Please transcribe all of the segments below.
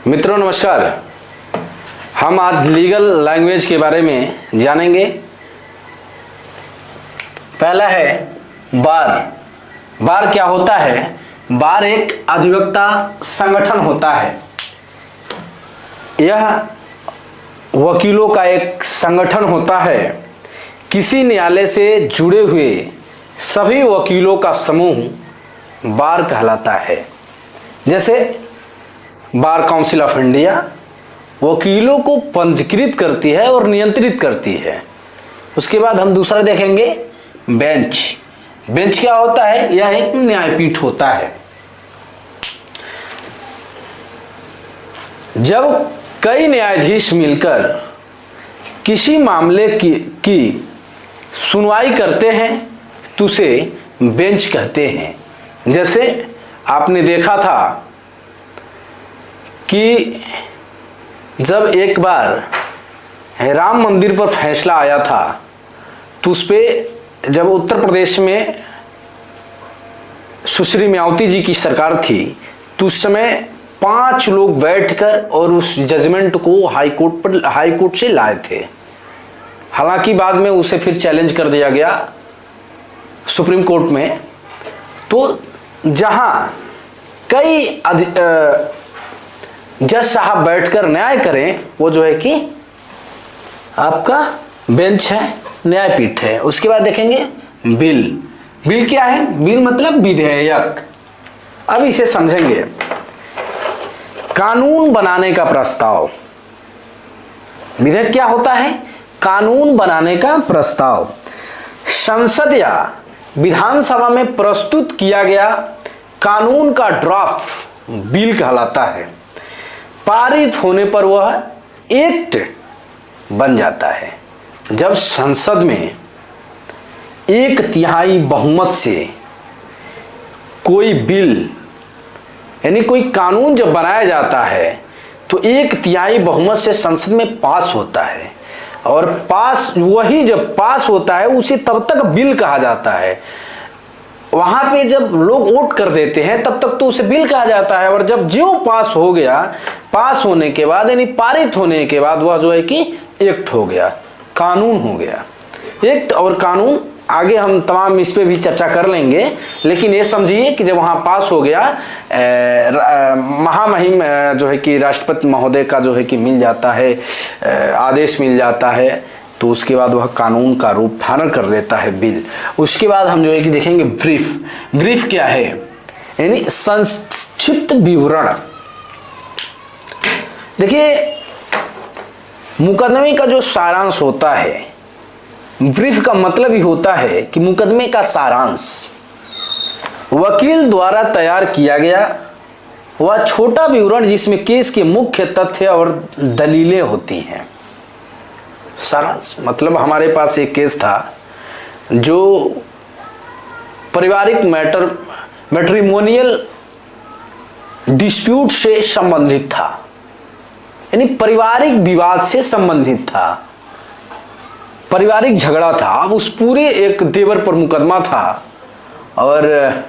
मित्रों नमस्कार। हम आज लीगल लैंग्वेज के बारे में जानेंगे। पहला है बार। बार क्या होता है? बार एक अधिवक्ता संगठन होता है। यह वकीलों का एक संगठन होता है। किसी न्यायालय से जुड़े हुए सभी वकीलों का समूह बार कहलाता है। जैसे बार काउंसिल ऑफ इंडिया वकीलों को पंजीकृत करती है और नियंत्रित करती है। उसके बाद हम दूसरा देखेंगे बेंच। बेंच क्या होता है? यह एक न्यायपीठ होता है। जब कई न्यायाधीश मिलकर किसी मामले की सुनवाई करते हैं तो उसे बेंच कहते हैं। जैसे आपने देखा था कि जब एक बार राम मंदिर पर फैसला आया था तो उस पर जब उत्तर प्रदेश में सुश्री मायावती जी की सरकार थी तो उस समय 5 लोग बैठकर और उस जजमेंट को हाईकोर्ट से लाए थे। हालांकि बाद में उसे फिर चैलेंज कर दिया गया सुप्रीम कोर्ट में। तो जहां कई जज साहब बैठकर न्याय करें वो जो है कि आपका बेंच है, न्यायपीठ है। उसके बाद देखेंगे बिल। बिल क्या है? बिल मतलब विधेयक। अब इसे समझेंगे। कानून बनाने का प्रस्ताव। विधेयक क्या होता है? कानून बनाने का प्रस्ताव। संसद या विधानसभा में प्रस्तुत किया गया कानून का ड्राफ्ट बिल कहलाता है। पारित होने पर वह एक्ट बन जाता है। जब संसद में 1/3 बहुमत से कोई बिल यानी कोई कानून जब बनाया जाता है तो 1/3 बहुमत से संसद में पास होता है। और वही जब पास होता है उसे तब तक बिल कहा जाता है। वहां पे जब लोग वोट कर देते हैं तब तक तो उसे बिल कहा जाता है। और जब जो पास हो गया, पास होने के बाद यानी पारित होने के बाद वह जो है कि एक्ट हो गया, कानून हो गया। एक्ट और कानून आगे हम तमाम इस पे भी चर्चा कर लेंगे। लेकिन ये समझिए कि जब वहां पास हो गया महामहिम जो है कि राष्ट्रपति महोदय का जो है कि मिल जाता है, आदेश मिल जाता है, तो उसके बाद वह कानून का रूप धारण कर लेता है बिल। उसके बाद हम जो है कि देखेंगे ब्रीफ। ब्रीफ क्या है? यानी संक्षिप्त विवरण। देखिए मुकदमे का जो सारांश होता है, ब्रीफ का मतलब ही होता है कि मुकदमे का सारांश वकील द्वारा तैयार किया गया वह छोटा विवरण जिसमें केस के मुख्य तथ्य और दलीलें होती हैं। सारांश मतलब हमारे पास एक केस था जो पारिवारिक मैट्रिमोनियल डिस्प्यूट से संबंधित था, यानी पारिवारिक विवाद से संबंधित था, पारिवारिक झगड़ा था। उस पूरे एक देवर पर मुकदमा था और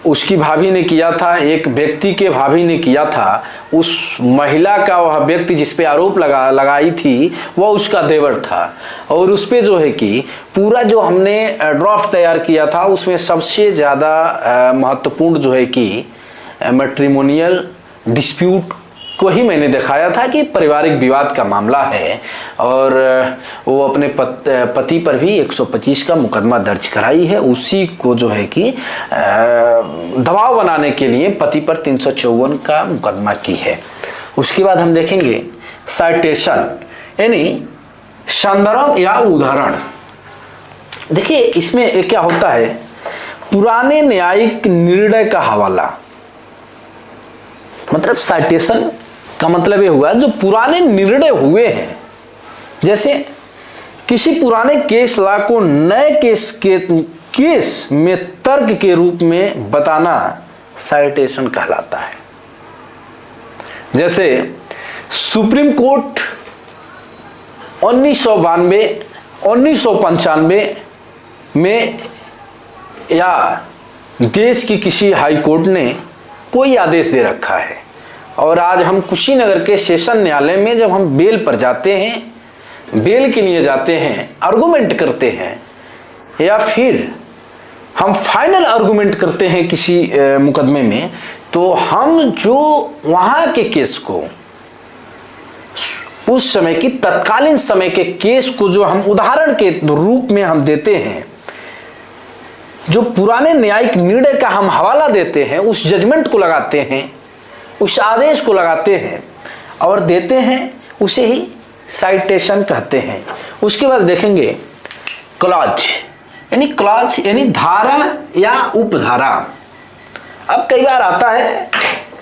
उसकी भाभी ने किया था, एक व्यक्ति के भाभी ने किया था। उस महिला का वह व्यक्ति जिस पे आरोप लगाई थी वह उसका देवर था। और उस पे जो है कि पूरा जो हमने ड्राफ्ट तैयार किया था उसमें सबसे ज़्यादा महत्वपूर्ण जो है कि मैट्रिमोनियल डिस्प्यूट को ही मैंने दिखाया था कि पारिवारिक विवाद का मामला है। और वो अपने पति पर भी 125 का मुकदमा दर्ज कराई है। उसी को जो है कि दबाव बनाने के लिए पति पर 354 का मुकदमा की है। उसके बाद हम देखेंगे साइटेशन यानी संदर्भ या उदाहरण। देखिए इसमें क्या होता है? पुराने न्यायिक निर्णय का हवाला। मतलब साइटेशन का मतलब ये हुआ जो पुराने निर्णय हुए हैं। जैसे किसी पुराने केस लॉ को नए केस में तर्क के रूप में बताना साइटेशन कहलाता है। जैसे सुप्रीम कोर्ट 1992, 1995 में या देश की किसी हाई कोर्ट ने कोई आदेश दे रखा है और आज हम कुशीनगर के सेशन न्यायालय में जब हम बेल पर जाते हैं, बेल के लिए जाते हैं, आर्गुमेंट करते हैं, या फिर हम फाइनल आर्गुमेंट करते हैं किसी मुकदमे में, तो हम जो वहाँ के केस को, उस समय की तत्कालीन समय के केस को जो हम उदाहरण के रूप में हम देते हैं, जो पुराने न्यायिक निर्णय का हम हवाला देते हैं, उस जजमेंट को लगाते हैं, उस आदेश को लगाते हैं और देते हैं, उसे ही साइटेशन कहते हैं। उसके बाद देखेंगे क्लॉज, यानी क्लॉज यानी धारा या उपधारा। अब कई बार आता है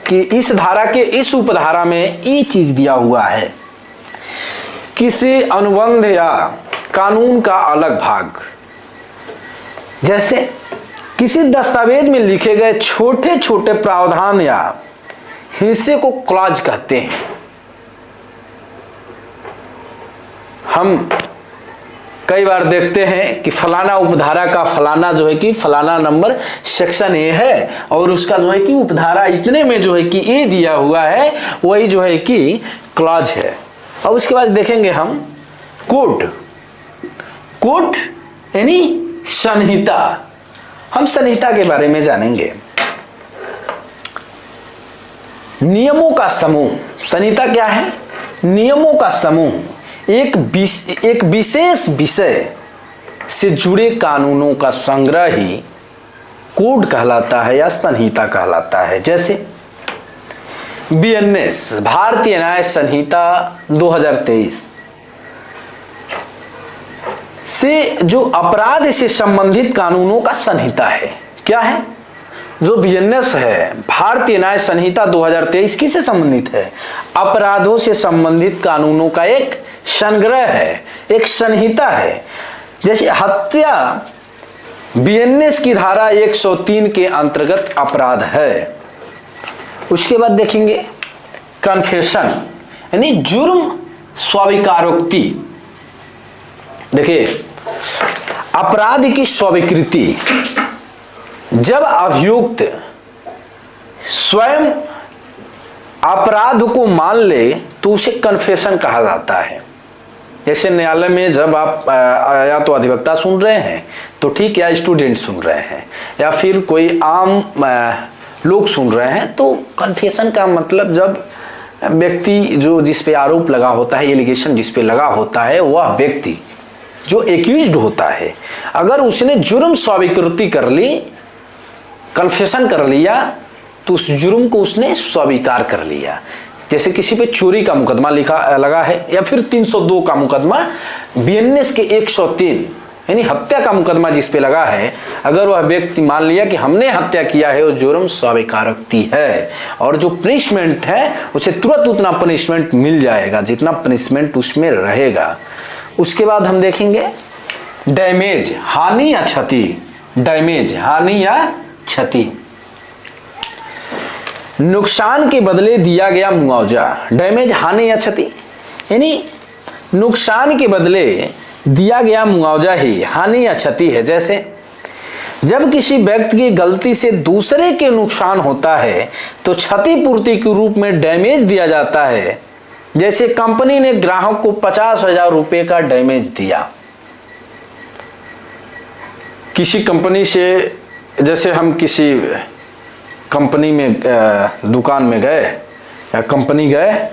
कि इस धारा के इस उपधारा में ये चीज दिया हुआ है, किसी अनुबंध या कानून का अलग भाग। जैसे किसी दस्तावेज में लिखे गए छोटे छोटे प्रावधान या हिस्से को क्लॉज कहते हैं। हम कई बार देखते हैं कि फलाना उपधारा का फलाना जो है कि फलाना नंबर सेक्शन ए है और उसका जो है कि उपधारा इतने में जो है कि ए दिया हुआ है, वही जो है कि क्लॉज है। और उसके बाद देखेंगे हम कोड। कोड यानी संहिता। हम संहिता के बारे में जानेंगे। नियमों का समूह। संहिता क्या है? नियमों का समूह। एक विशेष विषय से जुड़े कानूनों का संग्रह ही कोड कहलाता है या संहिता कहलाता है। जैसे बीएनएस भारतीय न्याय संहिता 2023 से जो अपराध से संबंधित कानूनों का संहिता है। क्या है? जो बीएनएस है भारतीय न्याय संहिता 2023 किससे संबंधित है? अपराधों से संबंधित कानूनों का एक संग्रह है, एक संहिता है। जैसे हत्या बीएनएस की धारा 103 के अंतर्गत अपराध है। उसके बाद देखेंगे कन्फेशन यानी जुर्म स्वीकारोक्ति। देखिए अपराध की स्वीकृति, जब अभियुक्त स्वयं अपराध को मान ले तो उसे कन्फेशन कहा जाता है। जैसे न्यायालय में जब आप या तो अधिवक्ता सुन रहे हैं तो ठीक, या स्टूडेंट सुन रहे हैं, या फिर कोई आम लोग सुन रहे हैं, तो कन्फेशन का मतलब जब व्यक्ति जो जिस पे आरोप लगा होता है, एलिगेशन जिस पे लगा होता है, वह व्यक्ति जो एक्यूज्ड होता है, अगर उसने जुर्म स्वीकृति कर ली, कन्फेशन कर लिया, तो उस जुर्म को उसने स्वीकार कर लिया। जैसे किसी पे चोरी का मुकदमा लगा है, या फिर 302 का मुकदमा बीएनएस के 103 यानी हत्या का मुकदमा जिस पे लगा है, अगर वह व्यक्ति मान लिया कि हमने हत्या किया है, वो जुर्म स्वीकारोक्ति है, और जो पनिशमेंट है उसे तुरंत उतना पनिशमेंट मिल जाएगा जितना पनिशमेंट उसमें रहेगा। उसके बाद हम देखेंगे डैमेज, हानि या क्षति। डैमेज हानि या क्षति, नुकसान के बदले दिया गया मुआवजा। डैमेज हानि या क्षति यानी नुकसान के बदले दिया गया मुआवजा ही हानि या क्षति है। जैसे जब किसी व्यक्ति की गलती से दूसरे के नुकसान होता है तो क्षतिपूर्ति के रूप में डैमेज दिया जाता है। जैसे कंपनी ने ग्राहक को 50,000 रुपए का डैमेज दिया। किसी कंपनी से, जैसे हम किसी कंपनी में दुकान में गए या कंपनी गए,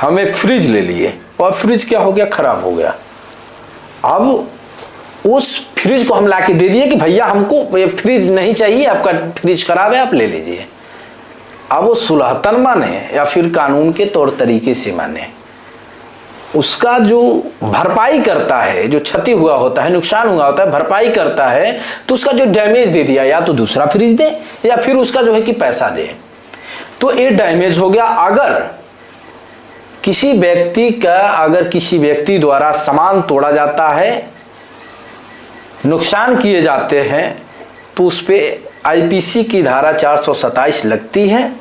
हम एक फ्रिज ले लिए और फ्रिज क्या हो गया? खराब हो गया। अब उस फ्रिज को हम लाके दे दिए कि भैया हमको ये फ्रिज नहीं चाहिए, आपका फ्रिज खराब है, आप ले लीजिए। अब वो सुलहतन माने या फिर कानून के तौर तरीके से माने, उसका जो भरपाई करता है, जो क्षति हुआ होता है, नुकसान हुआ होता है, भरपाई करता है, तो उसका जो डैमेज दे दिया, या तो दूसरा फ्रिज दे या फिर उसका जो है कि पैसा दे, तो ये डैमेज हो गया। अगर किसी व्यक्ति द्वारा सामान तोड़ा जाता है, नुकसान किए जाते हैं, तो उस पे आईपीसी की धारा 427 लगती है।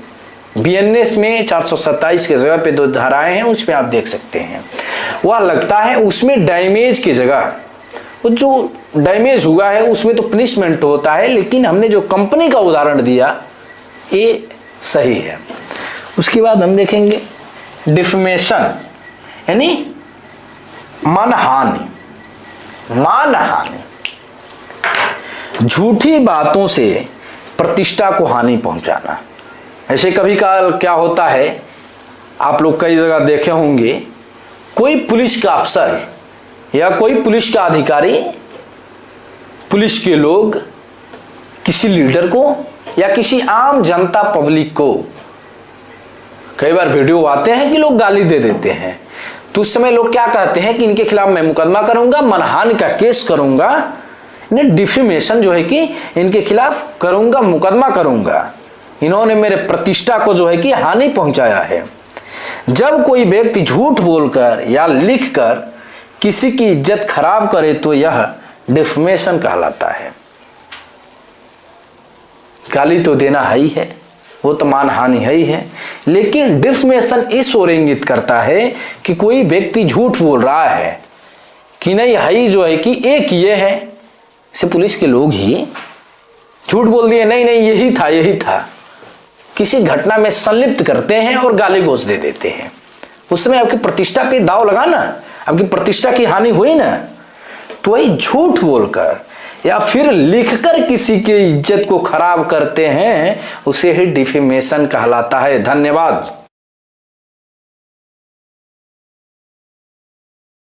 बीएनएस में 427 के जगह पे 2 धाराएं हैं, उसमें आप देख सकते हैं, वह लगता है। उसमें डैमेज की जगह, वो जो डैमेज हुआ है उसमें तो पनिशमेंट होता है, लेकिन हमने जो कंपनी का उदाहरण दिया ये सही है। उसके बाद हम देखेंगे डिफेमेशन यानी मानहानि। मानहानि, झूठी बातों से प्रतिष्ठा को हानि पहुंचाना। ऐसे कभी काल क्या होता है, आप लोग कई जगह देखे होंगे, कोई पुलिस का अफसर या कोई पुलिस का अधिकारी, पुलिस के लोग किसी लीडर को या किसी आम जनता पब्लिक को, कई बार वीडियो आते हैं कि लोग गाली दे देते हैं, तो उस समय लोग क्या कहते हैं कि इनके खिलाफ मैं मुकदमा करूंगा, मानहानि का केस करूंगा, इन्हें डिफेमेशन जो है कि इनके खिलाफ करूंगा, मुकदमा करूंगा, इन्होंने मेरे प्रतिष्ठा को जो है कि हानि पहुंचाया है। जब कोई व्यक्ति झूठ बोलकर या लिखकर किसी की इज्जत खराब करे तो यह डिफेमेशन कहलाता है। गाली तो देना है ही है, वो तो मानहानि है ही है, लेकिन डिफेमेशन इस ओर इंगित करता है कि कोई व्यक्ति झूठ बोल रहा है कि नहीं है जो है कि एक ये है, से पुलिस के लोग ही झूठ बोल दिए, नहीं नहीं यही था यही था, किसी घटना में संलिप्त करते हैं और गाली गलौज दे देते हैं। उस समय आपकी प्रतिष्ठा पे दाव लगा ना, आपकी प्रतिष्ठा की हानि हुई ना। तो वही झूठ बोलकर या फिर लिखकर किसी की इज्जत को खराब करते हैं, उसे ही डिफेमेशन कहलाता है। धन्यवाद।